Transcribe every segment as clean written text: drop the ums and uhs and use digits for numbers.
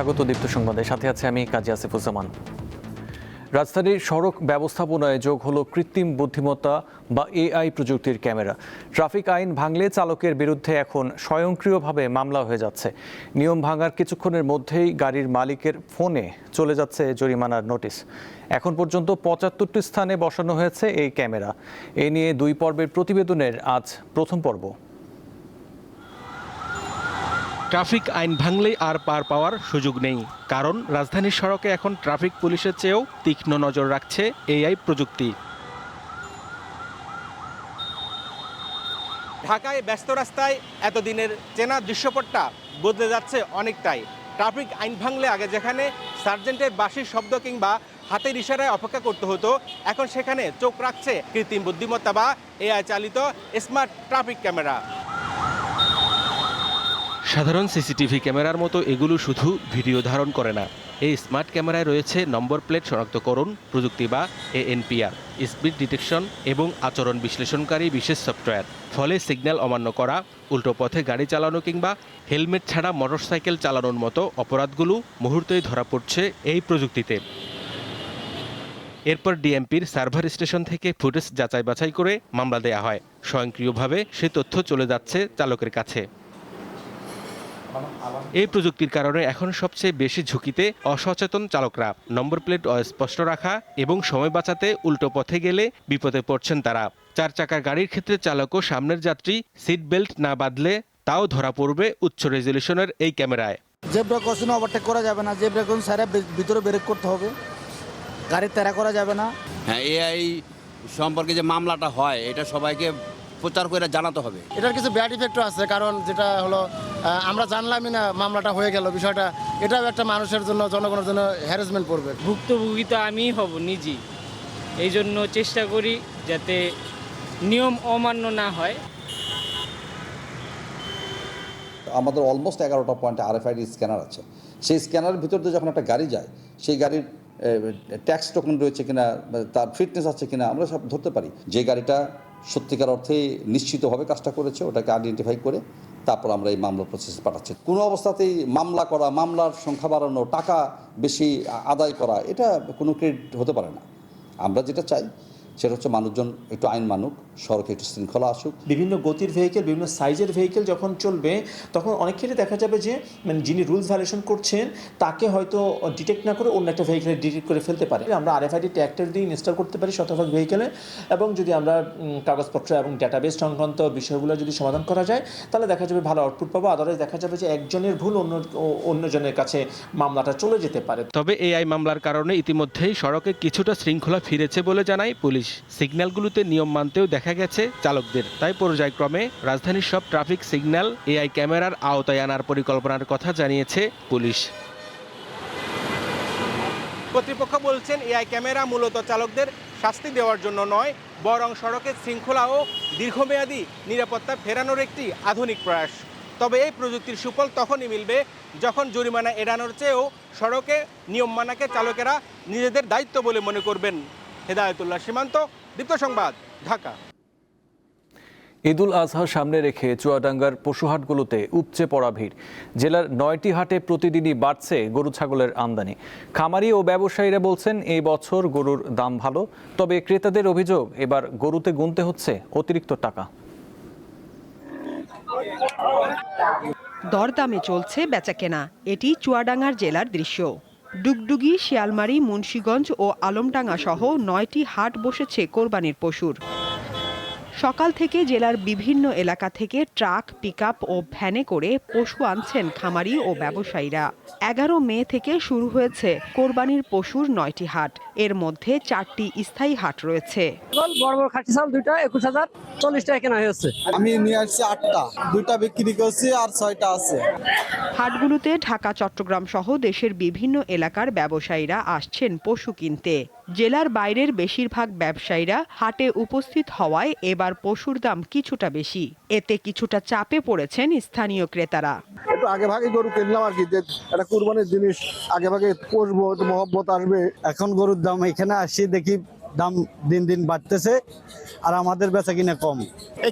স্বাগত দীপ্ত সংবাদে, সাথে আছে আমি কাজী আসিফুজ্জামান। রাজধানীর সড়ক ব্যবস্থাপনায় যোগ হলো কৃত্রিম বুদ্ধিমত্তা বা এআই প্রযুক্তির ক্যামেরা। ট্রাফিক আইন ভাঙলে চালকের বিরুদ্ধে এখন স্বয়ংক্রিয়ভাবে মামলা হয়ে যাচ্ছে। নিয়ম ভাঙার কিছুক্ষণের মধ্যেই গাড়ির মালিকের ফোনে চলে যাচ্ছে জরিমানার নোটিশ। এখন পর্যন্ত ৭৫টি স্থানে বসানো হয়েছে এই ক্যামেরা। এ নিয়ে ২ পর্বের প্রতিবেদনের আজ প্রথম পর্ব। ট্রাফিক আইন ভাঙলেই আর পার পাওয়ার সুযোগ নেই, কারণ রাজধানীর সড়কে এখন ট্রাফিক পুলিশের চেয়েও তীক্ষ্ণ নজর রাখছে এআই প্রযুক্তি। ঢাকায় ব্যস্ত রাস্তায় এতদিনের চেনা দৃশ্যপটটা বদলে যাচ্ছে অনেকটাই। ট্রাফিক আইন ভাঙলে আগে যেখানে সার্জেন্টের বাঁশির শব্দ কিংবা হাতের ইশারায় অপেক্ষা করতে হতো, এখন সেখানে চোখ রাখছে কৃত্রিম বুদ্ধিমত্তা বা এআই চালিত স্মার্ট ট্রাফিক ক্যামেরা। সাধারণ সিসিটিভি ক্যামেরার মতো এগুলো শুধু ভিডিও ধারণ করে না, এই স্মার্ট ক্যামেরায় রয়েছে নম্বর প্লেট শনাক্তকরণ প্রযুক্তি বা ANPR, স্পিড ডিটেকশন এবং আচরণ বিশ্লেষণকারী বিশেষ সফটওয়্যার। ফলে সিগন্যাল অমান্য করা, উল্টো পথে গাড়ি চালানো কিংবা হেলমেট ছাড়া মোটরসাইকেল চালানোর মতো অপরাধগুলো মুহূর্তেই ধরা পড়ছে এই প্রযুক্তিতে। এরপর ডিএমপির সার্ভার স্টেশন থেকে ফুটেজ যাচাই বাছাই করে মামলা দেয়া হয়। স্বয়ংক্রিয়ভাবে সে তথ্য চলে যাচ্ছে চালকের কাছে। এই প্রযুক্তির কারণে এখন সবচেয়ে বেশি ঝুঁকিতে অসচেতন চালকরা। নম্বর প্লেট অস্পষ্ট রাখা এবং সময় বাঁচাতে উল্টো পথে গেলে বিপদে পড়ছেন তারা। 4 চাকার গাড়ির ক্ষেত্রে চালক ও সামনের যাত্রী সিট বেল্ট না বাঁধলে তাও ধরা পড়বে উচ্চ রেজলিউশনের এই ক্যামেরায়। জেব্রা ক্রসিং ওভারটেক করা যাবে না, জেব্রা ক্রসিং সারা ভিতরে ব্রেক করতে হবে, গাড়ি তেরা করা যাবে না। হ্যাঁ, এআই সম্পর্কে যে মামলাটা হয় এটা সবাইকে প্রচার করে জানাতে হবে। এটার কিছু ব্যাড ইফেক্টও আছে, কারণ যেটা হলো আমরা জানলামই না মামলাটা হয়ে গেল বিষয়টা, এটাও একটা মানুষের জন্য, জনগণের জন্য হ্যারাসমেন্ট পড়বে। ভুক্তভোগী তো আমিই হব নিজেই, এই জন্য চেষ্টা করি যাতে নিয়ম অমান্য না হয়। আমাদের অলমোস্ট 11টা পয়েন্টে RFID স্ক্যানার আছে। সেই স্ক্যানারের ভিতর দিয়ে যখন একটা গাড়ি যায়, সেই গাড়ির ট্যাক্স টোকেন রয়েছে কিনা, তার ফিটনেস আছে কিনা আমরা সব ধরতে পারি। যে গাড়িটা সত্যিকার অর্থে নিশ্চিতভাবে কাজটা করেছে ওটাকে আইডেন্টিফাই করে তারপর আমরা এই মামলা প্রসেসে পাঠাচ্ছি। কোনো অবস্থাতেই মামলা করা, মামলার সংখ্যা বাড়ানো, টাকা বেশি আদায় করা, এটা কোনো ক্রেডিট হতে পারে না। আমরা যেটা চাই সেটা হচ্ছে মানুষজন একটু আইন মানুক, সড়কে একটু শৃঙ্খলা আসুক। বিভিন্ন গতির ভেহিকেল, বিভিন্ন সাইজের ভেহিকেল যখন চলবে তখন অনেক ক্ষেত্রে দেখা যাবে যে যিনি রুলস ভায়োলেশন করছেন তাকে হয়তো ডিটেক্ট না করে অন্য একটা ভেহিকেলে ডিটেক্ট করে ফেলতে পারে। আমরা RFID ট্যাগটা যদি ইনস্টল করতে পারি শতভাগ ভেহিকেলে, এবং যদি আমরা কাগজপত্র এবং ডেটাবেস সংক্রান্ত বিষয়গুলো যদি সমাধান করা যায়, তাহলে দেখা যাবে ভালো আউটপুট পাবো। আদারওয়াইজ দেখা যাবে যে একজনের ভুল অন্যজনের কাছে মামলাটা চলে যেতে পারে। তবে এআই মামলার কারণে ইতিমধ্যেই সড়কে কিছুটা শৃঙ্খলা ফিরেছে বলে জানায় পুলিশ। সিগন্যালগুলোতে নিয়ম মানতেও দেখা গেছে চালকদের। তাই পর্যায়ক্রমে রাজধানীর সব ট্রাফিক সিগন্যাল এআই ক্যামেরার আওতায় আনার পরিকল্পনার কথা জানিয়েছে পুলিশ। কর্তৃপক্ষ বলছেন এআই ক্যামেরা মূলত চালকদের শাস্তি দেওয়ার জন্য নয়, বরং সড়কের শৃঙ্খলা ও দীর্ঘমেয়াদী নিরাপত্তা ফেরানোর একটি আধুনিক প্রয়াস। তবে এই প্রযুক্তির সুফল তখনই মিলবে যখন জরিমানা এড়ানোর চেয়েও সড়কে নিয়ম মানাকে চালকেরা নিজেদের দায়িত্ব বলে মনে করবেন। হেদায়েতুল্লাহ সীমান্ত, দীপ্ত সংবাদ, ঢাকা। ঈদুল আজহা সামনে রেখে চুয়াডাঙ্গার পশুহাটগুলোতে উপচে পড়া ভিড়। জেলার 9টি হাটে প্রতিদিনই বাড়ছে গরু ছাগলের আমদানি। খামারি ও ব্যবসায়ীরা বলছেন এই বছর গরুর দাম ভালো, তবে ক্রেতাদের অভিযোগ এবার গরুতে গুনতে হচ্ছে অতিরিক্ত টাকা। দরদামে চলছে বেচাকেনা, এটি চুয়াডাঙ্গার জেলার দৃশ্য। ডুগডুগি, শিয়ালমারী, মুন্সিগঞ্জ ও আলমডাঙ্গা সহ 9টি হাট বসেছে কোরবানির পশুর। সকাল থেকে জেলার বিভিন্ন এলাকা থেকে ট্রাক, পিকআপ ও ভ্যানে করে পশু আনছেন খামারি ও ব্যবসায়ীরা। 11 মে থেকে শুরু হয়েছে কোরবানির পশুর 9টি হাট। এর মধ্যে 4টি স্থায়ী হাট রয়েছে। বড় বড় খাসি ছাগল 2টা 21,040 টাকা কেনা হয়েছে। আমি নিয়ে আসছি 8টা, 2টা বিক্রি করছি আর 6টা আছে। হাটগুলোতে ঢাকা, চট্টগ্রাম সহ দেশের বিভিন্ন এলাকার ব্যবসায়ীরা আসছেন পশু কিনতে। জেলার বাইরের বেশিরভাগ ব্যবসায়ীরা হাটে উপস্থিত হওয়ায় এবার পশুর দাম কিছুটা বেশি। এতে কিছুটা চাপে পড়েছেন স্থানীয় ক্রেতারা। একটু আগে ভাগে গরু কিনলাম আর কি, যে একটা কুরবানির জিনিস আগে ভাগে পুষবো, মহব্বত আসবে। এখন গরুর দাম এখানে আসি দেখি দাম দিন দিন বাড়তেছে আর আমাদের বেচা কিনা কম।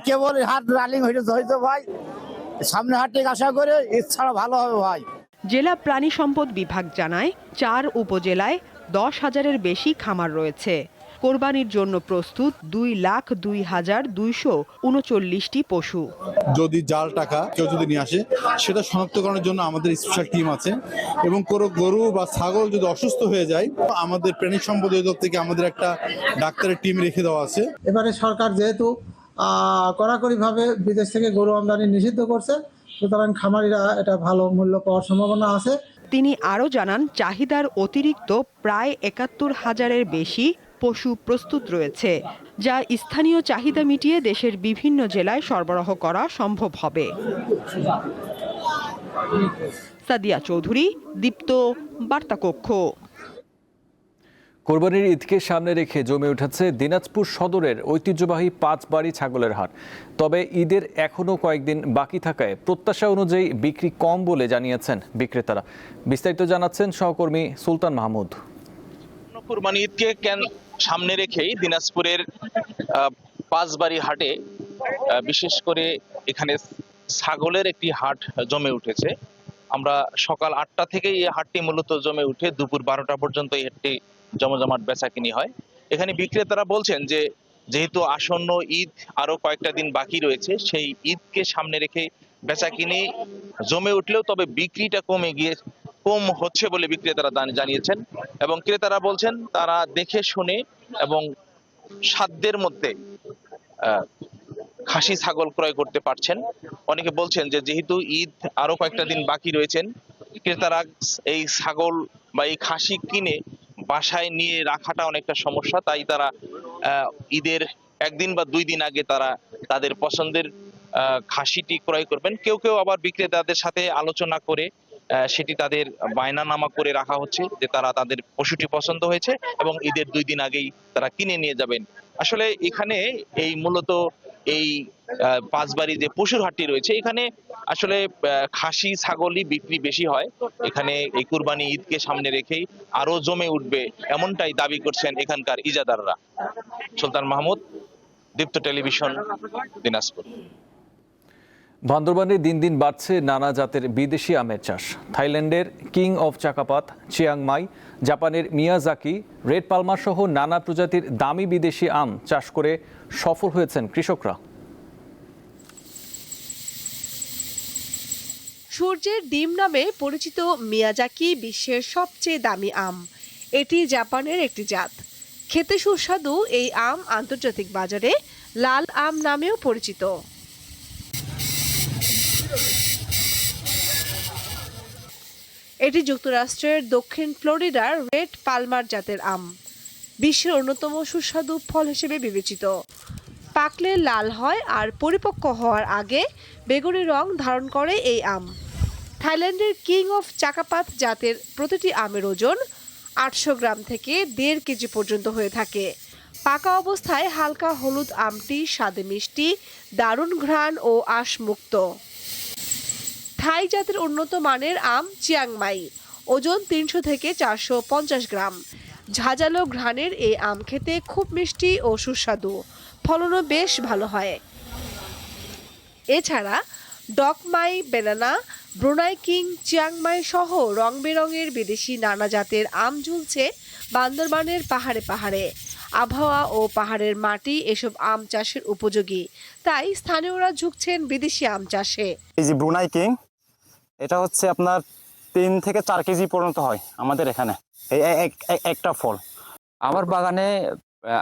কেবল হাট রানিং হয়েছে ভাই, সামনে হাট থেকে আশা করে ঈদ ছাড়া ভালো হবে ভাই। জেলা প্রাণী সম্পদ বিভাগ জানায় 4 উপজেলায় 10,000-এর বেশি খামার রয়েছে। কোরবানির জন্য প্রস্তুত 2,02,239টি পশু। যদি জাল টাকা কেউ যদি নিয়ে আসে সেটা শনাক্তকরণের জন্য আমাদের স্পেশাল টিম আছে, এবং কোনো গরু বা ছাগল যদি অসুস্থ হয়ে যায় আমাদের প্রাণী সম্পদ অধিদপ্তর থেকে আমাদের একটা ডাক্তারের টিম রেখে দেওয়া আছে। এবারে সরকার যেহেতু কড়াকড়িভাবে বিদেশ থেকে গরু আমদানি নিষিদ্ধ করছে, সুতরাং খামারিরা এটা ভালো মূল্য পাওয়ার সম্ভাবনা আছে। তিনি আরও জানান, চাহিদার অতিরিক্ত প্রায় 71,000-এর বেশি পশু প্রস্তুত রয়েছে, যা স্থানীয় চাহিদা মিটিয়ে দেশের বিভিন্ন জেলায় সরবরাহ করা সম্ভব হবে। সাদিয়া চৌধুরী, দীপ্ত, বার্তাকক্ষ। কোরবানির ঈদকে সামনে রেখে জমে উঠেছে দিনাজপুর সদরের ঐতিহ্যবাহী 5 বাড়ি ছাগলের হাট। তবে ঈদের এখনও কয়েকদিন বাকি থাকায় প্রত্যাশা অনুযায়ী বিক্রি কম বলে জানিয়েছেন বিক্রেতারা। বিস্তারিত জানাচ্ছেন সহকর্মী সুলতান মাহমুদ। কোরবানি ঈদকে সামনে রেখেই দিনাজপুরের 5 বাড়ি হাটে বিশেষ করে এখানে ছাগলের একটি হাট জমে উঠেছে। আমরা সকাল 8টা থেকেই এই হাটটি মূলত জমে উঠে দুপুর 12টা পর্যন্ত এই হাটটি জমজমাট বেচাকিনি হয়। এখানে বিক্রেতারা বলছেন যে যেহেতু আসন্ন ঈদ আরো কয়েকটা দিন বাকি রয়েছে, সেই ঈদকে সামনে রেখে বেচাকিনি জমে উঠলেও তবে বিক্রিটা কম হচ্ছে বলে বিক্রেতারা জানিয়েছেন, এবং ক্রেতারা বলছেন তারা দেখে শুনে এবং সাধ্যের মধ্যে খাসি ছাগল ক্রয় করতে পারছেন। অনেকে বলছেন যে যেহেতু ঈদ আরো কয়েকটা দিন বাকি রয়েছেন, ক্রেতারা এই ছাগল বা এই খাসি কিনে বাসায় নিয়ে রাখাটা অনেকটা সমস্যা, তাই তারা ঈদের 1 দিন বা 2 দিন আগে তারা তাদের পছন্দের খাসিটি ক্রয় করবেন। কেউ কেউ আবার বিক্রেতাদের সাথে আলোচনা করে সেটি তাদের বায়নানামা করে রাখা হচ্ছে যে তারা তাদের পশুটি পছন্দ হয়েছে এবং ঈদের 2 দিন আগেই তারা কিনে নিয়ে যাবেন। আসলে এখানে এই মূলত এই 5 বাড়ি যে পশুর হাটটি রয়েছে, এখানে আসলে খাসি ছাগলই বিক্রি বেশি হয়। এখানে এই কুরবানি ঈদকে সামনে রেখেই আরো জমে উঠবে এমনটাই দাবি করছেন এখানকার ইজাদাররা। সুলতান মাহমুদ, দীপ্ত টেলিভিশন, দিনাজপুর। বান্দরবানে দিন দিন বাড়ছে নানা জাতের বিদেশি আমের চাষ। থাইল্যান্ডের কিং অফ চাকাপাত, চিয়াংমাই, জাপানের মিয়াজাকি, রেড পালমার সহ নানা প্রজাতির দামি বিদেশি আম চাষ করে সফল হয়েছেন কৃষকরা। সূর্যের ডিম নামে পরিচিত মিয়াজাকি বিশ্বের সবচেয়ে দামি আম। এটি জাপানের একটি জাত। খেতে সুস্বাদু এই আম আন্তর্জাতিক বাজারে লাল আম নামেও পরিচিত। এটি যুক্তরাষ্ট্রের দক্ষিণ ফ্লোরিডার রেড পালমার জাতের আম। বিশ্বের অন্যতম সুস্বাদু ফল হিসেবে বিবেচিত। পাকলে লাল হয় আর পরিপক্ক হওয়ার আগে বেগুনি রং ধারণ করে এই আম। থাইল্যান্ডের কিং অফ চাকাপাত জাতের প্রতিটি আমের ওজন 800 গ্রাম থেকে 1.5 কেজি পর্যন্ত হয়ে থাকে। পাকা অবস্থায় হালকা হলুদ আমটি স্বাদে মিষ্টি, দারুণ ঘ্রাণ ও আঁশমুক্ত। থাই জাতের উন্নত মানের আম চিয়াংমাই, ওজন 300 থেকে 450 গ্রাম। ঝাঁঝালো ঘ্রাণের এই আম খেতে খুব মিষ্টি ও সুস্বাদু, ফলনও বেশ ভালো হয়। এছাড়া ডকমাই, বেনানা, ব্রুনাই কিং, চিয়াংমাই সহ রং বেরঙের বিদেশি নানা জাতের আম ঝুলছে বান্দরবানের পাহাড়ে পাহাড়ে। আবহাওয়া ও পাহাড়ের মাটি এসব আম চাষের উপযোগী, তাই স্থানীয়রা ঝুঁকছেন বিদেশি আম চাষে। এই যে ব্রুনাই কিং, এটা হচ্ছে আপনার 3 থেকে 4 কেজি পর্যন্ত হয় আমাদের এখানে এই একটা ফল। আমার বাগানে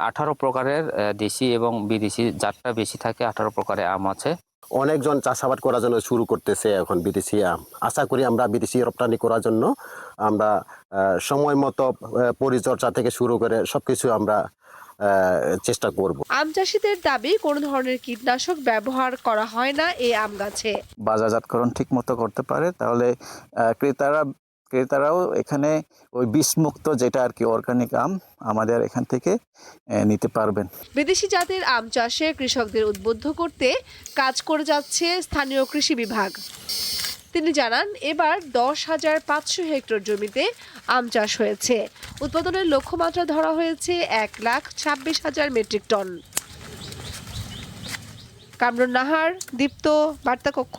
18 প্রকারের দেশি এবং বিদেশি জাতটা বেশি থাকে। 18 প্রকারের আম আছে। অনেকজন চাষাবাদ করার জন্য শুরু করতেছে এখন বিদেশি আম। আশা করি আমরা বিদেশি রপ্তানি করার জন্য আমরা সময় মতো পরিচর্যা থেকে শুরু করে সবকিছু আমরা চেষ্টা করব। আম চাষিদের দাবি কোনো ধরনের কীটনাশক ব্যবহার করা হয় না এই আম গাছে। বাজারজাতকরণ ঠিক মতো করতে পারে তাহলে ক্রেতারাও এখানে ওই বিষমুক্ত যেটা আর কি অর্গানিক আম আমাদের এখান থেকে নিতে পারবেন। বিদেশি জাতের আম চাষে কৃষকদের উদ্বুদ্ধ করতে কাজ করে যাচ্ছে স্থানীয় কৃষি বিভাগ। তিনি জানান, এবার 10,500 হেক্টর জমিতে আম চাষ হয়েছে। উৎপাদনের লক্ষ্যমাত্রা ধরা হয়েছে 1,26,000 মেট্রিক টন। কামরুন নাহার, দীপ্ত, বার্তাকক্ষ।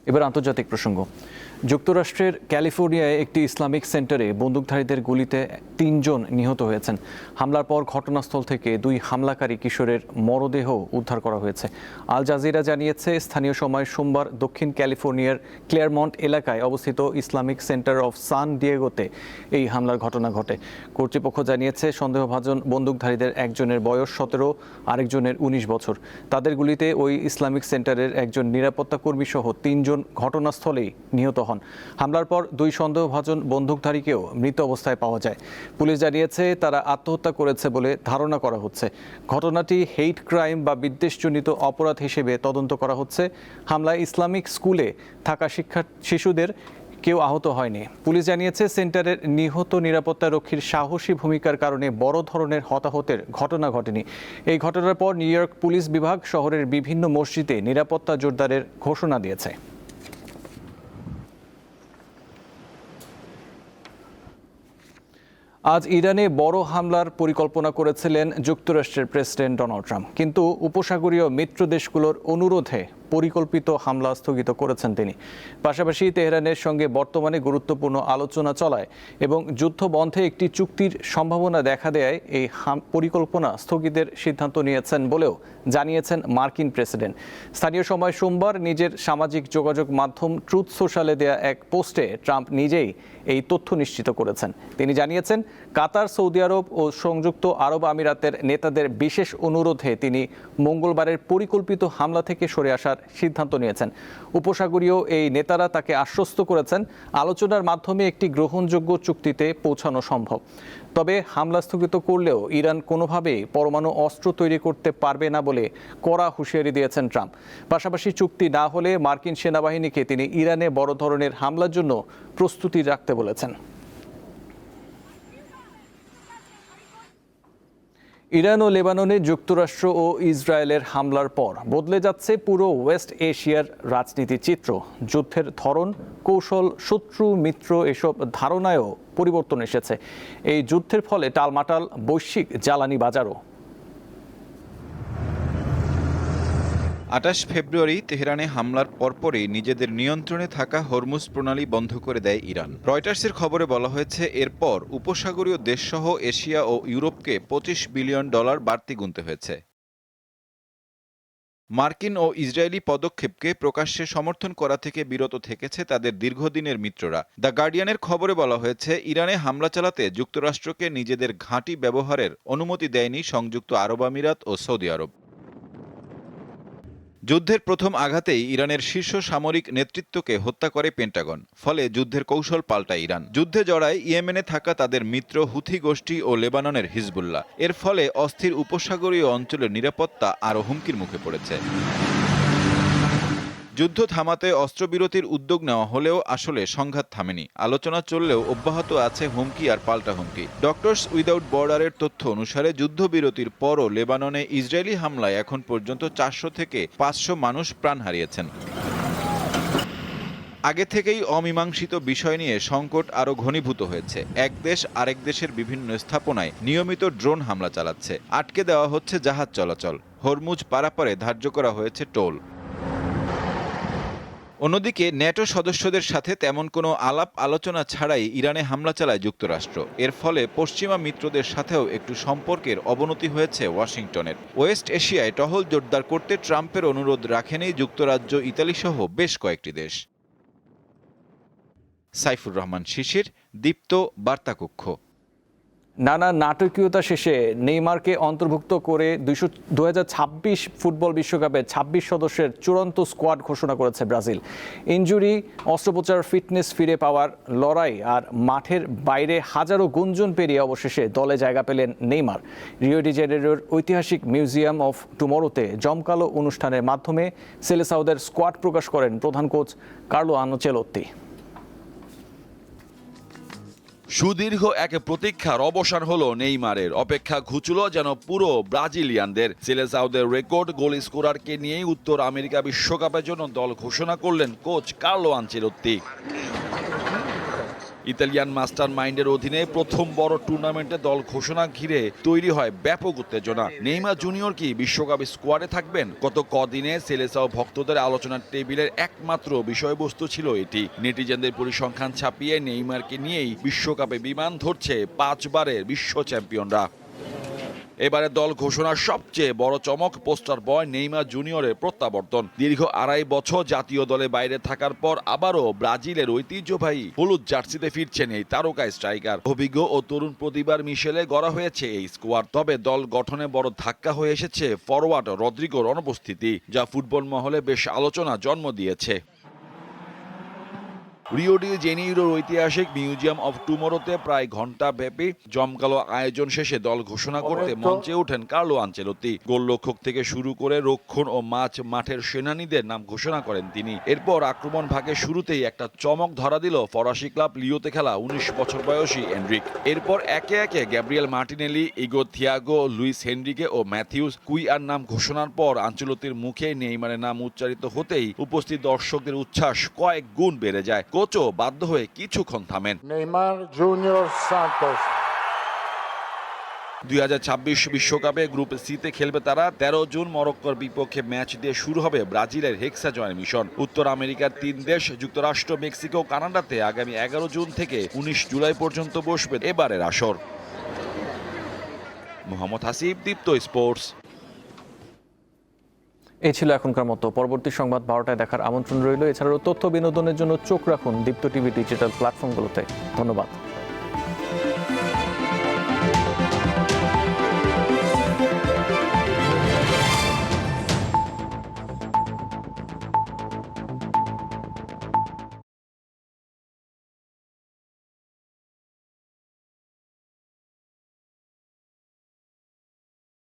এবার আন্তর্জাতিক প্রসঙ্গ। যুক্তরাষ্ট্রের ক্যালিফোর্নিয়ায় একটি ইসলামিক সেন্টারে বন্দুকধারীদের গুলিতে ৩ জন নিহত হয়েছেন। হামলার পর ঘটনাস্থল থেকে 2 হামলাকারী কিশোরের মরদেহ উদ্ধার করা হয়েছে। আল জাজিরা জানিয়েছে, স্থানীয় সময় সোমবার দক্ষিণ ক্যালিফোর্নিয়ার ক্লেয়ারমন্ট এলাকায় অবস্থিত ইসলামিক সেন্টার অফ সান ডিয়েগোতে এই হামলার ঘটনা ঘটে। কর্তৃপক্ষ জানিয়েছে, সন্দেহভাজন বন্দুকধারীদের একজনের বয়স 17, আরেকজনের 19 বছর। তাদের গুলিতে ওই ইসলামিক সেন্টারের একজন নিরাপত্তা কর্মী সহ 3 জন ঘটনাস্থলেই নিহত হন। হামলার পর 2 সন্দেহভাজন বন্দুকধারীকেও মৃত অবস্থায় পাওয়া যায়। পুলিশ জানিয়েছে, তারা আত্মহত্যা করেছে বলে ধারণা করা হচ্ছে। ঘটনাটি হেইট ক্রাইম বা বিদ্বেষজনিত অপরাধ হিসেবে তদন্ত করা হচ্ছে। হামলায় ইসলামিক স্কুলে থাকা শিশুদের কেউ আহত হয়নি। পুলিশ জানিয়েছে, সেন্টারের নিহত নিরাপত্তা রক্ষীর সাহসী ভূমিকার কারণে বড় ধরনের হতাহতের ঘটনা ঘটেনি। এই ঘটনার পর নিউ ইয়র্ক পুলিশ বিভাগ শহরের বিভিন্ন মসজিদে নিরাপত্তা জোরদারের ঘোষণা দিয়েছে। আজ ইরানে বড় হামলার পরিকল্পনা করেছিলেন যুক্তরাষ্ট্রের প্রেসিডেন্ট ডোনাল্ড ট্রাম্প, কিন্তু উপসাগরীয় মিত্র দেশগুলোর অনুরোধে পরিকল্পিত হামলা স্থগিত করেছেন তিনি। পাশাপাশি তেহরানের সঙ্গে বর্তমানে গুরুত্বপূর্ণ আলোচনা চলায় এবং যুদ্ধ বন্ধে একটি চুক্তির সম্ভাবনা দেখা দেয় এই পরিকল্পনা স্থগিতের সিদ্ধান্ত নিয়েছেন বলেও জানিয়েছেন মার্কিন প্রেসিডেন্ট। স্থানীয় সময় সোমবার নিজের সামাজিক যোগাযোগ মাধ্যম ট্রুথ সোশ্যালে দেয়া এক পোস্টে ট্রাম্প নিজেই এই তথ্য নিশ্চিত করেছেন। তিনি জানিয়েছেন, কাতার, সৌদি আরব ও সংযুক্ত আরব আমিরাতের নেতাদের বিশেষ অনুরোধে তিনি মঙ্গলবারের পরিকল্পিত হামলা থেকে সরে আসার সিদ্ধান্ত নিয়েছেন। উপসাগরীয় এই নেতারা তাকে আশ্বস্ত করেছেন, আলোচনার মাধ্যমে একটি গ্রহণযোগ্য চুক্তিতে পৌঁছানো সম্ভব। তবে হামলা স্থগিত করলেও ইরান কোনোভাবেই পরমাণু অস্ত্র তৈরি করতে পারবে না বলে কড়া হুঁশিয়ারি দিয়েছেন ট্রাম্প। পাশাপাশি চুক্তি না হলে মার্কিন সেনাবাহিনীকে তিনি ইরানে বড় ধরনের হামলার জন্য প্রস্তুতি রাখতে বলেছেন। ইরান ও লেবাননে যুক্তরাষ্ট্র ও ইসরায়েলের হামলার পর বদলে যাচ্ছে পুরো ওয়েস্ট এশিয়ার রাজনীতির চিত্র। যুদ্ধের ধরন, কৌশল, শত্রু মিত্র এসব ধারণায়ও পরিবর্তন এসেছে। এই যুদ্ধের ফলে টালমাটাল বৈশ্বিক জ্বালানি বাজারও। 28 ফেব্রুয়ারি তেহরানে হামলার পরপরই নিজেদের নিয়ন্ত্রণে থাকা হরমুজ প্রণালী বন্ধ করে দেয় ইরান। রয়টার্সের খবরে বলা হয়েছে, এরপর উপসাগরীয় দেশসহ এশিয়া ও ইউরোপকে $25 বিলিয়ন বাড়তি গুনতে হয়েছে। মার্কিন ও ইসরায়েলি পদক্ষেপকে প্রকাশ্যে সমর্থন করা থেকে বিরত থেকেছে তাদের দীর্ঘদিনের মিত্ররা। দ্য গার্ডিয়ানের খবরে বলা হয়েছে, ইরানে হামলা চালাতে যুক্তরাষ্ট্রকে নিজেদের ঘাঁটি ব্যবহারের অনুমতি দেয়নি সংযুক্ত আরব আমিরাত ও সৌদি আরব। যুদ্ধের প্রথম আঘাতেই ইরানের শীর্ষ সামরিক নেতৃত্বকে হত্যা করে পেন্টাগন। ফলে যুদ্ধের কৌশল পাল্টায় ইরান। যুদ্ধে জড়ায় ইয়েমেনে থাকা তাদের মিত্র হুথি গোষ্ঠী ও লেবাননের হিজবুল্লাহ। এর ফলে অস্থির উপসাগরীয় অঞ্চলের নিরাপত্তা আরও হুমকির মুখে পড়েছে। যুদ্ধ থামাতে অস্ত্রবিরতির উদ্যোগ নেওয়া হলেও আসলে সংঘাত থামেনি। আলোচনা চললেও অব্যাহত আছে হুমকি আর পাল্টা হুমকি। ডক্টরস উইদাউট বর্ডারের তথ্য অনুসারে যুদ্ধবিরতির পরও লেবাননে ইসরায়েলি হামলায় এখন পর্যন্ত 400 থেকে 500 মানুষ প্রাণ হারিয়েছেন। আগে থেকেই অমীমাংসিত বিষয় নিয়ে সংকট আরও ঘনীভূত হয়েছে। এক দেশ আরেক দেশের বিভিন্ন স্থাপনায় নিয়মিত ড্রোন হামলা চালাচ্ছে। আটকে দেওয়া হচ্ছে জাহাজ চলাচল। হরমুজ পারাপারে ধার্য করা হয়েছে টোল। অন্যদিকে ন্যাটো সদস্যদের সাথে তেমন কোনো আলাপ আলোচনা ছাড়াই ইরানে হামলা চালায় যুক্তরাষ্ট্র। এর ফলে পশ্চিমা মিত্রদের সাথেও একটু সম্পর্কের অবনতি হয়েছে ওয়াশিংটনের। ওয়েস্ট এশিয়ায় টহল জোরদার করতে ট্রাম্পের অনুরোধ রাখেনি যুক্তরাজ্য, ইতালি সহ বেশ কয়েকটি দেশ। সাইফুর রহমান শিশির, দীপ্ত, বার্তাকক্ষ। নানা নাটকীয়তা শেষে নেইমারকে অন্তর্ভুক্ত করে 2026 ফুটবল বিশ্বকাপে 26 সদস্যের চূড়ান্ত স্কোয়াড ঘোষণা করেছে ব্রাজিল। ইনজুরি, অস্ত্রোপচার, ফিটনেস ফিরে পাওয়ার লড়াই আর মাঠের বাইরে হাজারো গুঞ্জন পেরিয়ে অবশেষে দলে জায়গা পেলেন নেইমার। রিও ডি জেনেরোর ঐতিহাসিক মিউজিয়াম অফ টুমরোতে জমকালো অনুষ্ঠানের মাধ্যমে সেলেসাওদের স্কোয়াড প্রকাশ করেন প্রধান কোচ কার্লো আনচেলত্তি। সুদীর্ঘ এক প্রতীক্ষার অবসান হলো নেইমারের। অপেক্ষা ঘুচল যেন পুরো ব্রাজিলিয়ানদের। সেলেসাওদের রেকর্ড গোল স্কোরারকে নিয়েই উত্তর আমেরিকা বিশ্বকাপের জন্য দল ঘোষণা করলেন coach Carlo Ancelotti. Italian master মাইন্ডের অধীনে প্রথম বড় টুর্নামেন্টে দল ঘোষণা ঘিরে তৈরি হয় ব্যাপক উত্তেজনা। নেইমার জুনিয়র কি বিশ্বকাপ স্কোয়াডে থাকবেন? গত কদিনে সেলেসাও ভক্তদের আলোচনার টেবিলের একমাত্র বিষয়বস্তু ছিল এটি। নেটিজেনদের পরিসংখ্যান ছাপিয়ে নেইমারকে নিয়েই বিশ্বকাপে বিমান ধরছে 5 বারের বিশ্ব চ্যাম্পিয়নরা। এবারে দল ঘোষণার সবচেয়ে বড় চমক পোস্টার বয় নেইমার জুনিয়রের প্রত্যাবর্তন। দীর্ঘ 2.5 বছর জাতীয় দলে বাইরে থাকার পর আবারও ব্রাজিলের ঐতিহ্যবাহী হলুদ জার্সিতে ফিরছেন এই তারকা স্ট্রাইকার। অভিজ্ঞ ও তরুণ প্রতিভার মিশেলে গড়া হয়েছে এই স্কোয়াড। তবে দল গঠনে বড় ধাক্কা হয়ে এসেছে ফরওয়ার্ড রদ্রিগোর অনুপস্থিতি, যা ফুটবল মহলে বেশ আলোচনা জন্ম দিয়েছে। রিও ডি জেনিরোর ঐতিহাসিক মিউজিয়াম অফ টুমোরোতে প্রায় ঘন্টা ব্যাপী জমকালো আয়োজন শেষে দল ঘোষণা করতে মঞ্চে ওঠেন কার্লো আনচেলোত্তি। গোলরক্ষক থেকে শুরু করে রক্ষণ ও মাঠের সেনানীদের নাম ঘোষণা করেন তিনি। এরপর আক্রমণ ভাগের শুরুতেই একটা চমক ধরা দিল ফরাসি ক্লাব লিওতে খেলা 19 বছর বয়সী এনরিক। এরপর একে একে Gabriel Martinelli, Igor Thiago, Luis হেনরিকে ও ম্যাথিউস কুইয়ার নাম ঘোষণার পর আনচেলোত্তির মুখে নেইমারের নাম উচ্চারিত হতেই উপস্থিত দর্শকদের উচ্ছ্বাস কয়েক গুণ বেড়ে যায়। কোচও বাধ্য হয়ে কিছুক্ষণ থামেন। নেইমার জুনিয়র সান্তোস 2026 বিশ্বকাপে গ্রুপ সিতে খেলবে তারা। 13 জুন মরক্কোর বিপক্ষে ম্যাচ দিয়ে শুরু হবে ব্রাজিলের হেক্সা জয়ের মিশন। উত্তর আমেরিকার 3 দেশ যুক্তরাষ্ট্র, মেক্সিকো, কানাডাতে আগামী 11 জুন থেকে 19 জুলাই পর্যন্ত বসবে এবারের আসর। মোহাম্মদ হাসিব, দীপ্ত স্পোর্টস। এই ছিল এখনকার মতো। পরবর্তী সংবাদ 12টায় দেখার আমন্ত্রণ রইল। এছাড়াও তথ্য বিনোদনের জন্য চোখ রাখুন দীপ্ত টিভি ডিজিটাল প্ল্যাটফর্মগুলোতে। ধন্যবাদ।